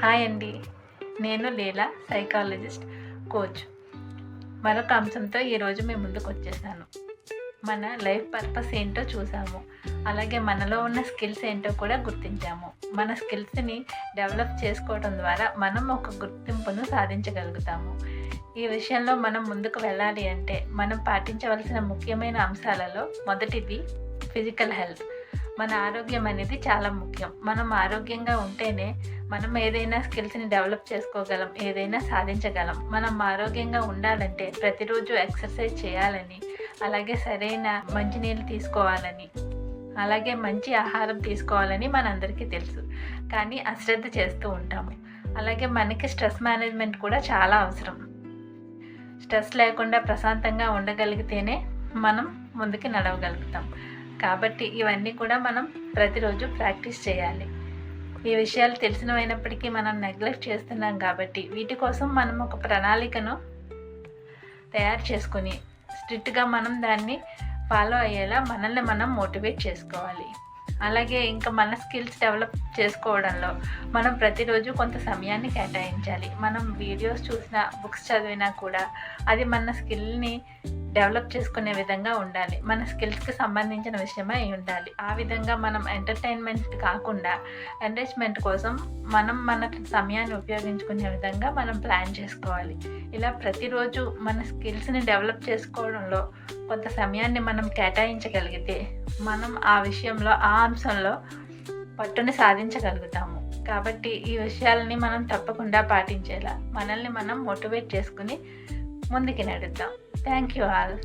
Hi అండి, నేను లీలా, psychologist, coach. మరొక అంశంతో ఈరోజు మీ ముందుకు వచ్చేసాను. మన లైఫ్ పర్పస్ ఏంటో చూసాము, అలాగే మనలో ఉన్న స్కిల్స్ ఏంటో కూడా గుర్తించాము. మన స్కిల్స్ని డెవలప్ చేసుకోవడం ద్వారా మనం ఒక గుర్తింపును సాధించగలుగుతాము. ఈ విషయంలో మనం ముందుకు వెళ్ళాలి అంటే మనం పాటించవలసిన ముఖ్యమైన అంశాలలో మొదటిది ఫిజికల్ హెల్త్. మన ఆరోగ్యం అనేది చాలా ముఖ్యం. మనం ఆరోగ్యంగా ఉంటేనే మనం ఏదైనా స్కిల్స్ని డెవలప్ చేసుకోగలం, ఏదైనా సాధించగలం. మనం ఆరోగ్యంగా ఉండాలంటే ప్రతిరోజు ఎక్సర్సైజ్ చేయాలని, అలాగే సరైన మంచినీళ్ళు తీసుకోవాలని, అలాగే మంచి ఆహారం తీసుకోవాలని మనందరికీ తెలుసు. కానీ అశ్రద్ధ చేస్తూ ఉంటాము. అలాగే మనకి స్ట్రెస్ మేనేజ్మెంట్ కూడా చాలా అవసరం. స్ట్రెస్ లేకుండా ప్రశాంతంగా ఉండగలిగితేనే మనం ముందుకు నడవగలుగుతాం. కాబట్టి ఇవన్నీ కూడా మనం ప్రతిరోజు ప్రాక్టీస్ చేయాలి. ఈ విషయాలు తెలిసినవైనప్పటికీ మనం నెగ్లెక్ట్ చేస్తున్నాం. కాబట్టి వీటి కోసం మనం ఒక ప్రణాళికను తయారు చేసుకుని స్ట్రిక్ట్గా మనం దాన్ని ఫాలో అయ్యేలా మనల్ని మనం మోటివేట్ చేసుకోవాలి. అలాగే ఇంకా మన స్కిల్స్ డెవలప్ చేసుకోవడంలో మనం ప్రతిరోజు కొంత సమయాన్ని కేటాయించాలి. మనం వీడియోస్ చూసినా, బుక్స్ చదివినా కూడా అది మన స్కిల్ని డెవలప్ చేసుకునే విధంగా ఉండాలి. మన స్కిల్స్కి సంబంధించిన విషయమే అయి ఉండాలి. ఆ విధంగా మనం ఎంటర్టైన్మెంట్ కాకుండా ఎంగేజ్మెంట్ కోసం మనం మన సమయాన్ని ఉపయోగించుకునే విధంగా మనం ప్లాన్ చేసుకోవాలి. ఇలా ప్రతిరోజు మన స్కిల్స్ని డెవలప్ చేసుకోవడంలో కొంత సమయాన్ని మనం కేటాయించగలిగితే మనం ఆ విషయంలో, ఆ అంశంలో పట్టుని సాధించగలుగుతాము. కాబట్టి ఈ విషయాలని మనం తప్పకుండా పాటించేలా మనల్ని మనం మోటివేట్ చేసుకుని ముందుకు నడుద్దాం. Thank you all.